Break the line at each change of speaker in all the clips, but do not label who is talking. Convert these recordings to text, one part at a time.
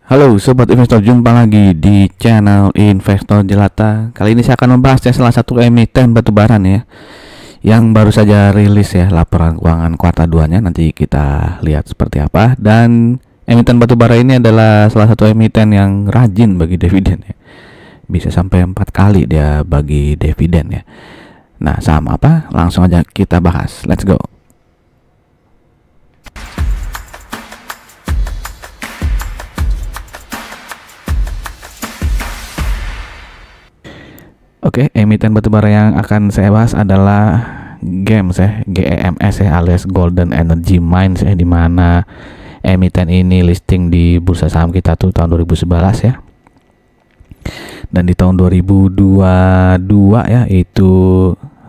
Halo Sobat Investor, jumpa lagi di channel Investor Jelata. Kali ini saya akan membahas salah satu emiten batubara nih ya, yang baru saja rilis ya laporan keuangan kuartal 2-nya. Nanti kita lihat seperti apa. Dan emiten batubara ini adalah salah satu emiten yang rajin bagi dividen ya. Bisa sampai 4 kali dia bagi dividen ya. Nah, saham apa? Langsung aja kita bahas. Let's go. Oke, emiten batubara yang akan saya bahas adalah GEMS ya, GEMS ya, alias Golden Energy Mines ya, di mana emiten ini listing di bursa saham kita tuh tahun 2011 ya. Dan di tahun 2022 ya, itu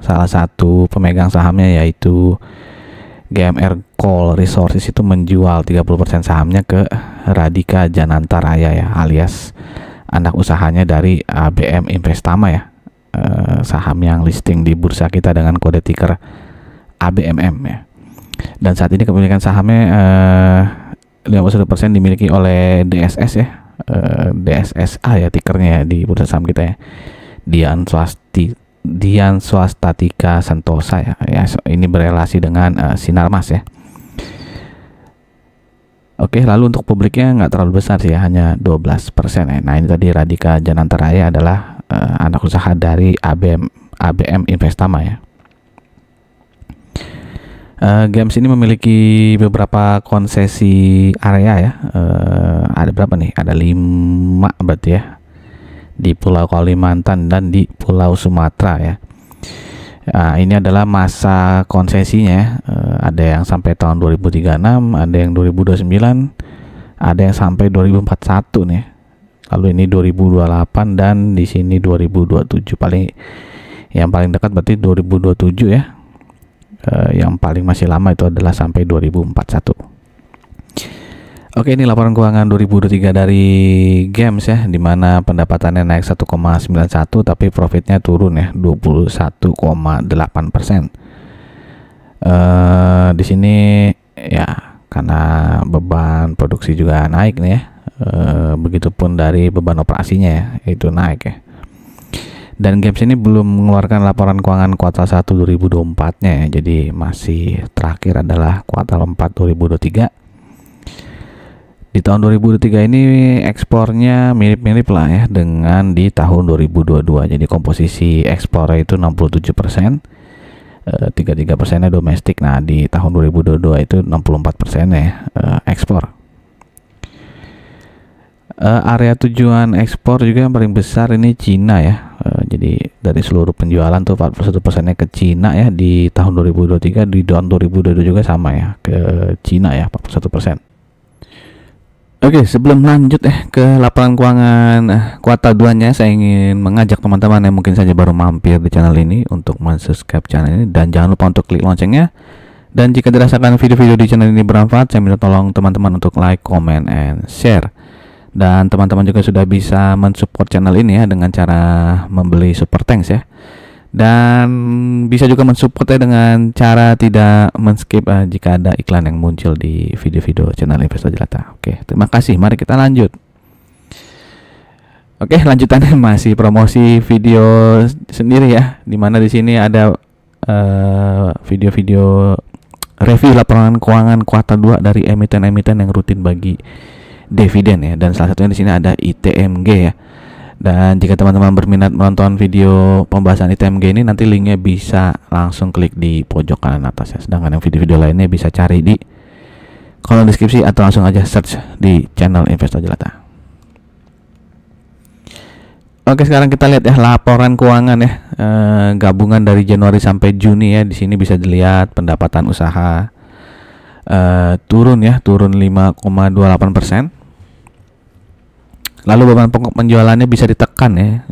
salah satu pemegang sahamnya yaitu GMR Coal Resources itu menjual 30% sahamnya ke Radhika Jananta Raya ya, alias anak usahanya dari ABM Investama ya. Saham yang listing di bursa kita dengan kode ticker ABMM ya. Dan saat ini kepemilikan sahamnya 51% dimiliki oleh DSS ya, DSSA ya tikernya ya di bursa saham kita ya, Dian Swastatika Sentosa ya. Ini berelasi dengan Sinarmas ya. Oke, lalu untuk publiknya nggak terlalu besar sih ya, hanya 12% ya. Nah, ini tadi Radhika Jananta Raya adalah anak usaha dari ABM Investama ya. GEMS ini memiliki beberapa konsesi area ya. Ada berapa nih? Ada 5 berarti ya, di Pulau Kalimantan dan di Pulau Sumatera ya. Ini adalah masa konsesinya. Ada yang sampai tahun 2036, ada yang 2029, ada yang sampai 2041 nih. Lalu ini 2028 dan di sini 2027. Yang paling dekat berarti 2027 ya. Yang paling masih lama itu adalah sampai 2041. Oke, ini laporan keuangan 2023 dari GEMS ya, di mana pendapatannya naik 1,91 tapi profitnya turun ya 21,8%. Di sini ya karena beban produksi juga naik nih ya. Begitupun dari beban operasinya ya, itu naik ya. Dan GEMS ini belum mengeluarkan laporan keuangan kuartal 1 2024-nya ya. Jadi masih terakhir adalah kuartal 4 2023. Di tahun 2023 ini ekspornya mirip-mirip lah ya dengan di tahun 2022. Jadi komposisi ekspornya itu 67%, 33%-nya domestik. Nah, di tahun 2022 itu 64%-nya ya, ekspor. Area tujuan ekspor juga yang paling besar ini Cina ya. Jadi dari seluruh penjualan tuh 41%-nya ke Cina ya di tahun 2023. Di tahun 2022 juga sama ya, ke Cina ya 41%. Oke, sebelum lanjut ke laporan keuangan kuartal 2-nya, saya ingin mengajak teman-teman yang mungkin saja baru mampir di channel ini untuk subscribe channel ini, dan jangan lupa untuk klik loncengnya. Dan jika dirasakan video-video di channel ini bermanfaat, saya minta tolong teman-teman untuk like, comment, and share. Dan teman-teman juga sudah bisa mensupport channel ini ya dengan cara membeli super thanks ya. Dan bisa juga mensupportnya dengan cara tidak men-skip jika ada iklan yang muncul di video-video channel Investor Jelata. Oke, terima kasih. Mari kita lanjut. Oke, lanjutannya masih promosi video sendiri ya, dimana di sini ada video-video review laporan keuangan kuartal 2 dari emiten-emiten yang rutin bagi dividen ya. Dan salah satunya di sini ada ITMG ya. Dan jika teman-teman berminat menonton video pembahasan ITMG ini, nanti linknya bisa langsung klik di pojok kanan atas ya. Sedangkan yang video-video lainnya bisa cari di kolom deskripsi atau langsung aja search di channel Investor Jelata. Oke, sekarang kita lihat ya laporan keuangan ya, gabungan dari Januari sampai Juni ya. Di sini bisa dilihat pendapatan usaha turun ya, turun 5,28%. Lalu beban pokok penjualannya bisa ditekan ya,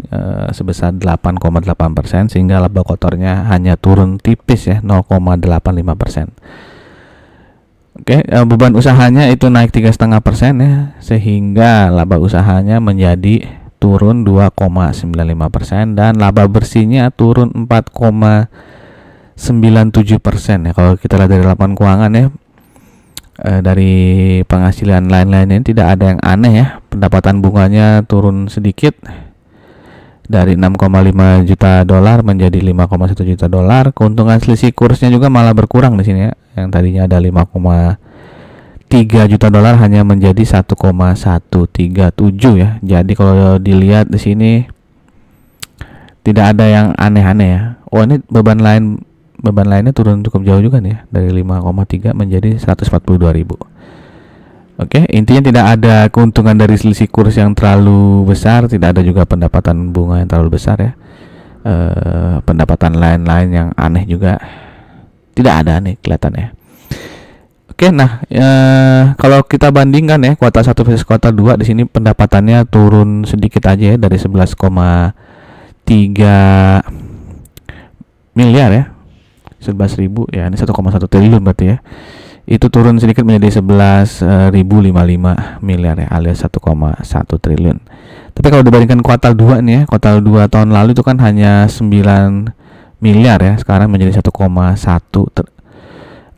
sebesar 8,8%, sehingga laba kotornya hanya turun tipis ya, 0,85%. Oke, beban usahanya itu naik 3,5% ya, sehingga laba usahanya menjadi turun 2,95%, dan laba bersihnya turun 4,97% ya. Kalau kita lihat dari laporan keuangan ya, Dari penghasilan lain-lainnya tidak ada yang aneh ya. Pendapatan bunganya turun sedikit dari 6,5 juta dolar menjadi 5,1 juta dolar. Keuntungan selisih kursnya juga malah berkurang di sini ya. Yang tadinya ada 5,3 juta dolar hanya menjadi 1,137 ya. Jadi kalau dilihat di sini tidak ada yang aneh-aneh ya. Oh, ini beban lainnya turun cukup jauh juga nih ya, dari 5,3 menjadi 142.000. Oke, intinya tidak ada keuntungan dari selisih kurs yang terlalu besar, tidak ada juga pendapatan bunga yang terlalu besar ya. Pendapatan lain-lain yang aneh juga tidak ada nih kelihatannya. Oke, nah kalau kita bandingkan ya kuartal 1 versus kuartal 2, di sini pendapatannya turun sedikit aja ya, dari 11,3 miliar ya, 11.000 ya, ini 1,1 triliun berarti ya. Itu turun sedikit menjadi 11.055 miliar ya, alias 1,1 triliun. Tapi kalau dibandingkan kuartal 2 nih ya, kuartal 2 tahun lalu itu kan hanya 9 miliar ya, sekarang menjadi 1,1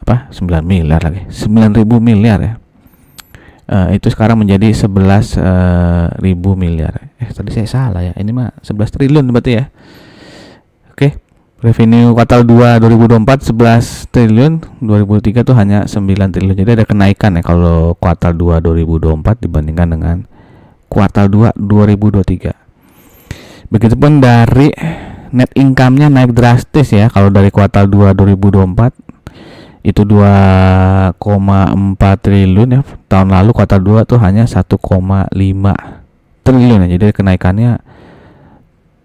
9 miliar lagi, 9.000 miliar ya. Itu sekarang menjadi 11.000 miliar. Tadi saya salah ya, ini mah 11 triliun berarti ya. Oke. Revenue kuartal 2 2024 11 triliun, 2003 tuh hanya 9 triliun. Jadi ada kenaikan ya kalau kuartal 2 2024 dibandingkan dengan kuartal 2 2023. Begitupun dari net income-nya naik drastis ya. Kalau dari kuartal 2 2024 itu 2,4 triliun ya. Tahun lalu kuartal 2 tuh hanya 1,5 triliun ya. Jadi kenaikannya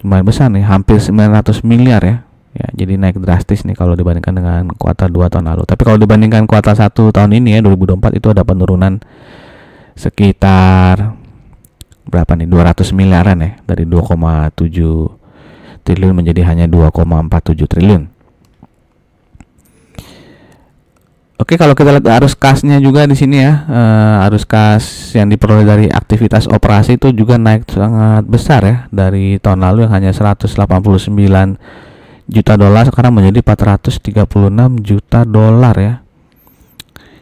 lumayan besar nih, hampir 900 miliar ya. Ya, jadi naik drastis nih kalau dibandingkan dengan kuartal 2 tahun lalu. Tapi kalau dibandingkan kuartal 1 tahun ini ya, 2024, itu ada penurunan sekitar berapa nih? 200 miliaran ya, dari 2,7 triliun menjadi hanya 2,47 triliun. Oke, kalau kita lihat arus kasnya juga di sini ya, arus kas yang diperoleh dari aktivitas operasi itu juga naik sangat besar ya, dari tahun lalu yang hanya 189 juta dolar sekarang menjadi 436 juta dolar ya.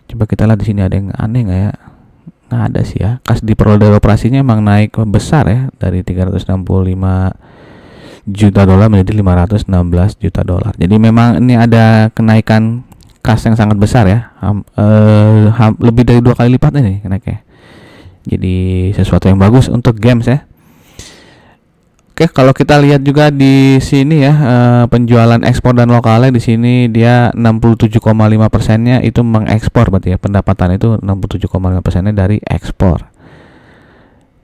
Coba kita lihat di sini ada yang aneh nggak ya? Nggak ada sih ya. Kas diperoleh dari operasinya emang naik besar ya, dari 365 juta dolar menjadi 516 juta dolar. Jadi memang ini ada kenaikan kas yang sangat besar ya, lebih dari 2 kali lipat ini naiknya. Jadi sesuatu yang bagus untuk games ya. Oke, kalau kita lihat juga di sini ya, penjualan ekspor dan lokalnya di sini dia 67,5%-nya itu mengekspor, berarti ya pendapatan itu 67,5%-nya dari ekspor.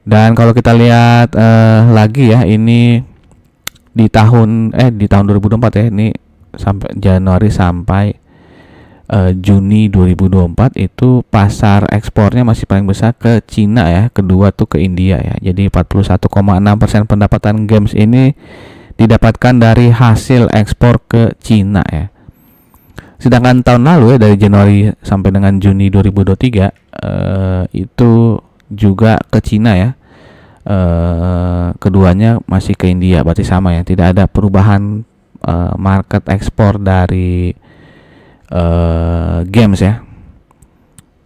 Dan kalau kita lihat lagi ya, ini di tahun 2024 ya, ini sampai Januari sampai Juni 2024 itu pasar ekspornya masih paling besar ke Cina ya, kedua tuh ke India ya. Jadi 41,6% pendapatan games ini didapatkan dari hasil ekspor ke Cina ya. Sedangkan tahun lalu ya, dari Januari sampai dengan Juni 2023 itu juga ke Cina ya. Keduanya masih ke India, berarti sama ya, tidak ada perubahan market ekspor dari games ya.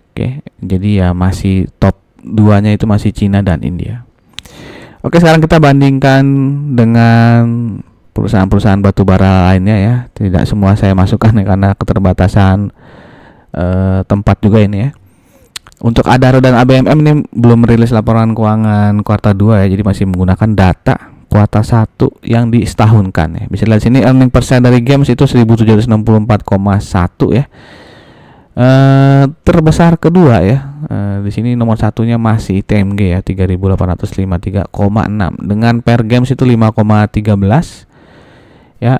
Oke, jadi ya masih top 2-nya itu masih Cina dan India. Oke, sekarang kita bandingkan dengan perusahaan-perusahaan batubara lainnya ya. Tidak semua saya masukkan ya, karena keterbatasan tempat juga ini ya. Untuk Adaro dan ABMM ini belum merilis laporan keuangan kuartal 2 ya, jadi masih menggunakan data kuartal 1 yang disetahunkan ya. Bisa lihat sini earning per share dari games itu 1764,1 ya. Terbesar kedua ya. Di sini nomor satunya masih TMG ya, 3.853,6 dengan per games itu 5,13 ya.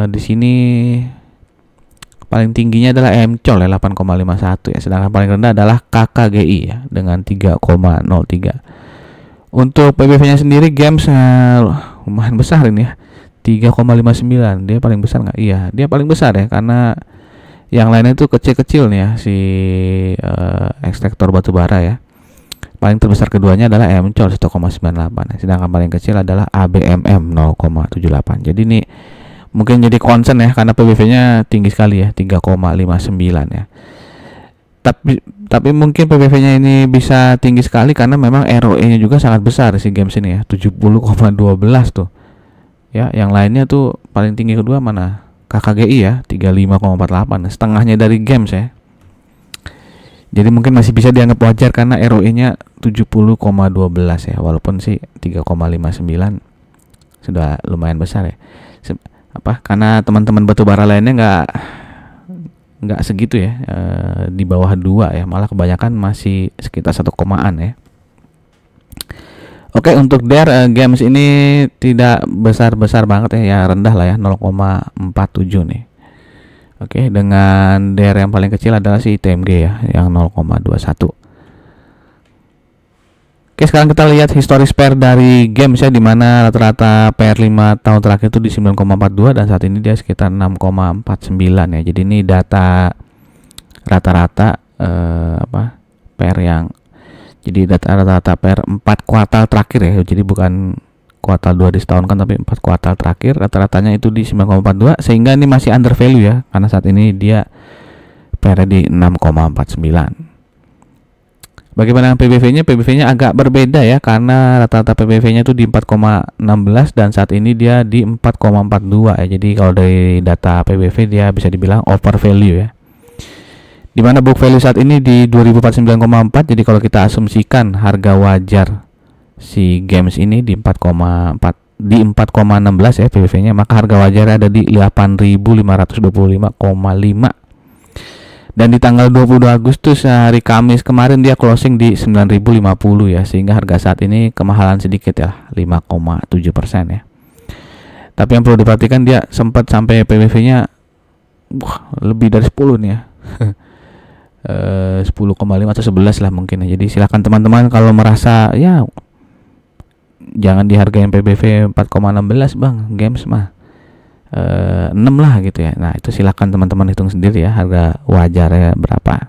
Di sini paling tingginya adalah MCOL ya, 8,51 ya, sedangkan paling rendah adalah KKGI ya dengan 3,03. Untuk PBV-nya sendiri games lumayan besar ini ya, 3,59. Dia paling besar nggak? Iya, dia paling besar ya, karena yang lainnya itu kecil-kecil nih ya, si ekstraktor batubara ya. Paling terbesar keduanya adalah MCOL 1,98, sedangkan paling kecil adalah ABMM 0,78. Jadi ini mungkin jadi concern ya, karena PBV-nya tinggi sekali ya, 3,59 ya. tapi mungkin PBV-nya ini bisa tinggi sekali karena memang ROE-nya juga sangat besar si games ini ya, 70,12 tuh. Ya, yang lainnya tuh paling tinggi kedua mana? KKGI ya, 35,48, setengahnya dari games ya. Jadi mungkin masih bisa dianggap wajar karena ROE-nya 70,12 ya, walaupun sih 3,59 sudah lumayan besar ya. Karena teman-teman batubara lainnya nggak segitu ya, di bawah 2 ya, malah kebanyakan masih sekitar 1 komaan ya. Oke, untuk DER games ini tidak besar-besar banget ya, rendah lah ya, 0,47 nih. Oke, dengan DER yang paling kecil adalah si TMG ya, yang 0,21. Oke, sekarang kita lihat historis pair dari games ya, dimana rata-rata pair 5 tahun terakhir itu di 9,42 dan saat ini dia sekitar 6,49 ya. Jadi ini data rata-rata pair yang, jadi data rata-rata pair 4 kuartal terakhir ya. Jadi bukan kuartal 2 di setahun kan, tapi 4 kuartal terakhir rata-ratanya itu di 9,42, sehingga ini masih under value ya, karena saat ini dia pair di 6,49. Bagaimana PBV-nya? PBV-nya agak berbeda ya, karena rata-rata PBV-nya itu di 4,16 dan saat ini dia di 4,42 ya. Jadi kalau dari data PBV dia bisa dibilang over value ya. Dimana book value saat ini di 2049,4. Jadi kalau kita asumsikan harga wajar si games ini di 4,16 ya PBV-nya, maka harga wajar ada di 8.525,5. Dan di tanggal 22 Agustus hari Kamis kemarin dia closing di 9.050 ya, sehingga harga saat ini kemahalan sedikit ya, 5,7% ya. Tapi yang perlu diperhatikan, dia sempat sampai PBV-nya lebih dari 10 nih ya. 10,5 atau 11 lah mungkin ya. Jadi silakan teman-teman kalau merasa ya jangan dihargain PBV 4,16 Bang, games mah 6 lah gitu ya. Nah, itu silakan teman-teman hitung sendiri ya harga wajarnya berapa.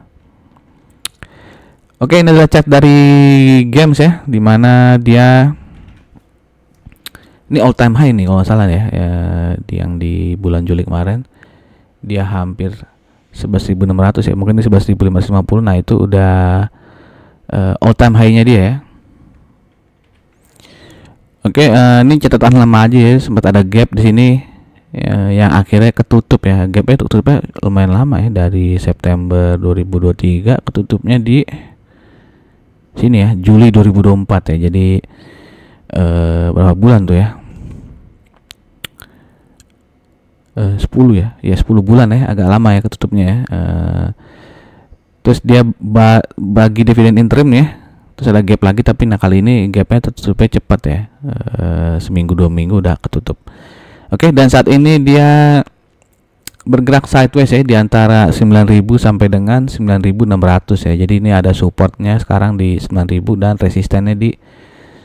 Oke, ini adalah chart dari games ya, dimana dia ini all time high nih kalau nggak salah ya, yang di bulan Juli kemarin dia hampir 11.600 ya, mungkin ini 11.550. Nah, itu udah all time high-nya dia ya. Oke, ini catatan lama aja ya, sempat ada gap di sini ya, yang akhirnya ketutup ya. Gapnya tutupnya lumayan lama ya, dari September 2023 ketutupnya di sini ya, Juli 2024 ya. Jadi berapa bulan tuh ya, 10 ya, 10 bulan ya, agak lama ya ketutupnya ya. Terus dia bagi dividen interim ya, terus ada gap lagi, tapi nah kali ini gapnya tutupnya cepat ya, seminggu 2 minggu udah ketutup. Oke, dan saat ini dia bergerak sideways ya, di antara 9.000 sampai dengan 9.600 ya. Jadi ini ada supportnya sekarang di 9.000 dan resistennya di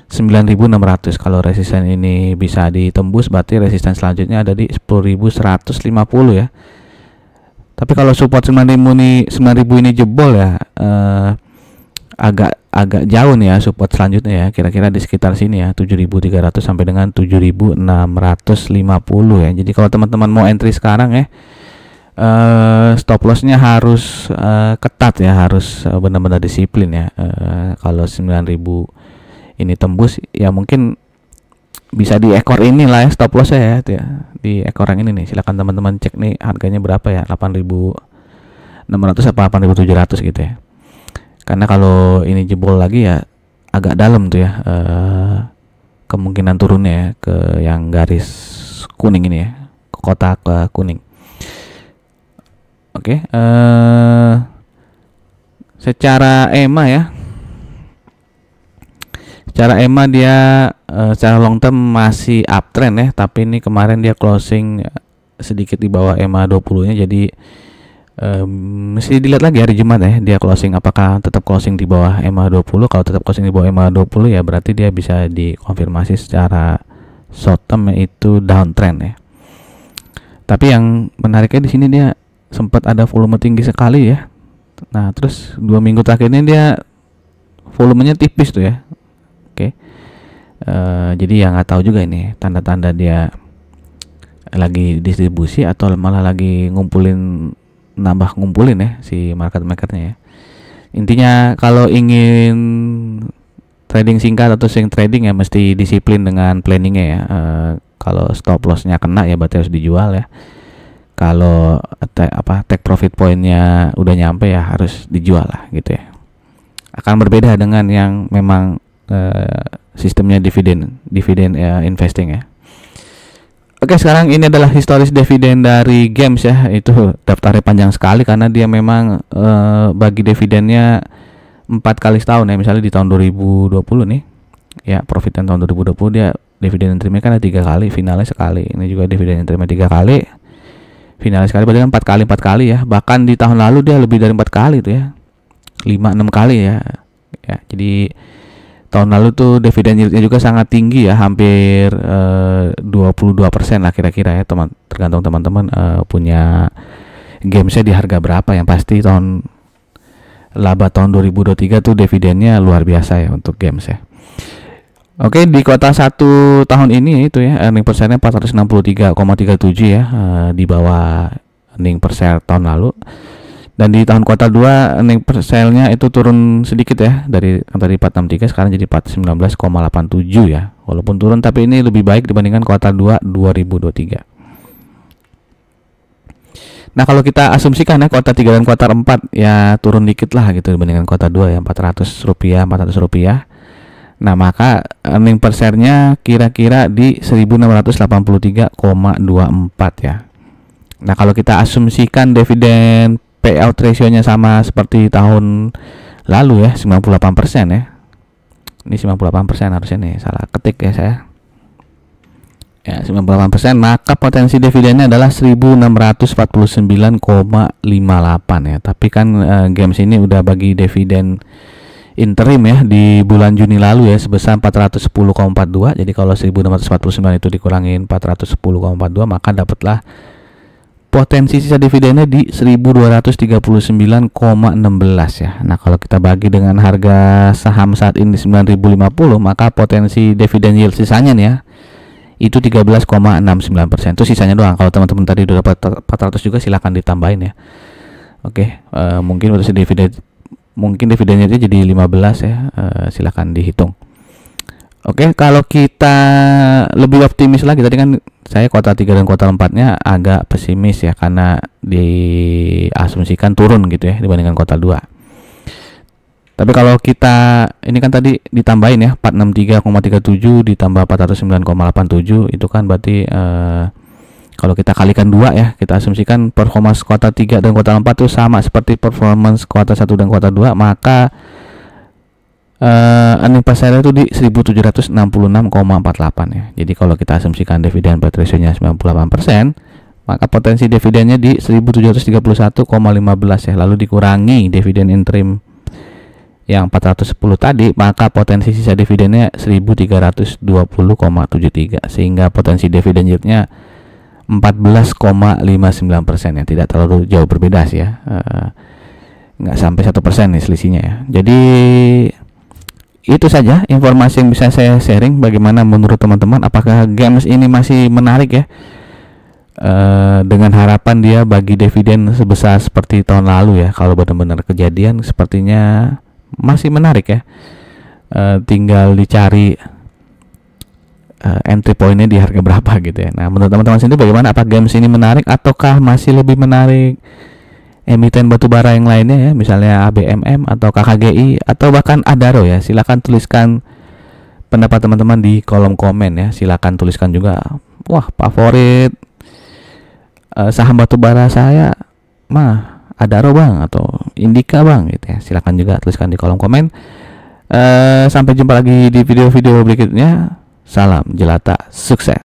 9.600. Kalau resisten ini bisa ditembus, berarti resisten selanjutnya ada di 10.150 ya. Tapi kalau support 9.000 ini jebol ya, agak jauh nih ya support selanjutnya ya, kira-kira di sekitar sini ya, 7.300 sampai dengan 7.650 ya. Jadi kalau teman-teman mau entry sekarang ya, stop lossnya harus ketat ya, harus benar-benar disiplin ya. Kalau 9.000 ini tembus ya, mungkin bisa di ekor ini lah ya stop lossnya ya, di ekor yang ini nih. Silakan teman-teman cek nih harganya berapa ya, 8.600 apa 8.700 gitu ya. Karena kalau ini jebol lagi ya agak dalam tuh ya, kemungkinan turunnya ya ke yang garis kuning ini ya, ke kotak kuning. Oke, secara EMA ya, secara EMA dia secara long term masih uptrend ya, tapi ini kemarin dia closing sedikit di bawah EMA 20 nya. Jadi mesti dilihat lagi hari Jumat ya, dia closing apakah tetap closing di bawah EMA 20. Kalau tetap closing di bawah EMA 20 ya berarti dia bisa dikonfirmasi secara short term itu downtrend ya. Tapi yang menariknya di sini dia sempat ada volume tinggi sekali ya. Nah, terus 2 minggu terakhir ini dia volumenya tipis tuh ya. Oke. Jadi ya nggak tahu juga ini tanda-tanda dia lagi distribusi atau malah lagi ngumpulin ya si market makernya ya. Intinya kalau ingin trading singkat atau swing trading ya mesti disiplin dengan planningnya ya. Kalau stop lossnya kena ya berarti harus dijual ya. Kalau take profit pointnya udah nyampe ya harus dijual lah gitu ya. Akan berbeda dengan yang memang sistemnya dividen investing ya. Oke, sekarang ini adalah historis dividen dari games ya. Itu daftarnya panjang sekali karena dia memang bagi dividennya 4 kali setahun ya. Misalnya di tahun 2020 nih ya, profit tahun 2020 dia dividen interimnya kan ada 3 kali, finalnya sekali. Ini juga dividen interimnya 3 kali, finalnya sekali, berarti kan 4 kali ya. Bahkan di tahun lalu dia lebih dari 4 kali tuh ya, 5-6 kali ya. Jadi tahun lalu tuh dividen yieldnya juga sangat tinggi ya, hampir 22% lah kira-kira ya, tergantung teman-teman punya gamesnya di harga berapa. Yang pasti laba tahun 2023 tuh dividennya luar biasa ya untuk games ya. Oke, di kuartal 1 tahun ini itu ya earning per share-nya 463,37 ya, di bawah earning per share tahun lalu. Dan di tahun kuartal 2 earning per share-nya itu turun sedikit ya, dari 463 sekarang jadi 419,87 ya. Walaupun turun tapi ini lebih baik dibandingkan kuartal 2 2023. Nah, kalau kita asumsikan ya kuartal 3 dan kuartal 4 ya turun dikit lah gitu dibandingkan kuartal 2 ya, Rp400. Nah, maka earning per share-nya kira-kira di 1683,24 ya. Nah, kalau kita asumsikan dividen payout ratio-nya sama seperti tahun lalu ya, 98% ya. Ini 98% harusnya nih, salah ketik ya saya. Ya, 98%, maka potensi dividennya adalah 1649,58 ya. Tapi kan games ini udah bagi dividen interim ya di bulan Juni lalu ya sebesar 410,42. Jadi kalau 1649 itu dikurangin 410,42 maka dapatlah potensi sisa dividennya di 1239,16 ya. Nah, kalau kita bagi dengan harga saham saat ini 9.050, maka potensi dividen yield sisanya nih ya itu 13,69%. Itu sisanya doang. Kalau teman-teman tadi udah dapat 400 juga silakan ditambahin ya. Oke, mungkin potensi dividennya jadi 15 ya. Silakan dihitung. Oke, kalau kita lebih optimis lagi, tadi kan saya kuartal 3 dan kuartal 4-nya agak pesimis ya karena diasumsikan turun gitu ya dibandingkan kuartal 2. Tapi kalau kita ini kan tadi ditambahin ya 463,37 ditambah 409,87 itu kan berarti kalau kita kalikan 2 ya, kita asumsikan performance kuartal 3 dan kuartal 4 itu sama seperti performance kuartal 1 dan kuartal 2, maka earning per share itu di 1766,48 ya. Jadi kalau kita asumsikan dividen payout ratio-nya 98%, maka potensi dividennya di 1731,15 ya. Lalu dikurangi dividen interim yang 410 tadi, maka potensi sisa dividennya 1320,73 sehingga potensi dividen yield-nya 14,59% ya. Tidak terlalu jauh berbeda sih ya. Nggak sampai 1% nih selisihnya ya. Jadi itu saja informasi yang bisa saya sharing. Bagaimana menurut teman-teman, apakah games ini masih menarik ya, dengan harapan dia bagi dividen sebesar seperti tahun lalu ya. Kalau benar-benar kejadian sepertinya masih menarik ya. Tinggal dicari entry pointnya di harga berapa gitu ya. Nah, menurut teman-teman sendiri bagaimana, apa games ini menarik ataukah masih lebih menarik emiten batubara yang lainnya ya, misalnya ABMM atau KKGI atau bahkan Adaro ya. Silakan tuliskan pendapat teman-teman di kolom komen ya. Silakan tuliskan juga, wah favorit saham batubara saya mah Adaro bang atau Indika bang gitu ya. Silakan juga tuliskan di kolom komen. Sampai jumpa lagi di video-video berikutnya. Salam jelata, sukses.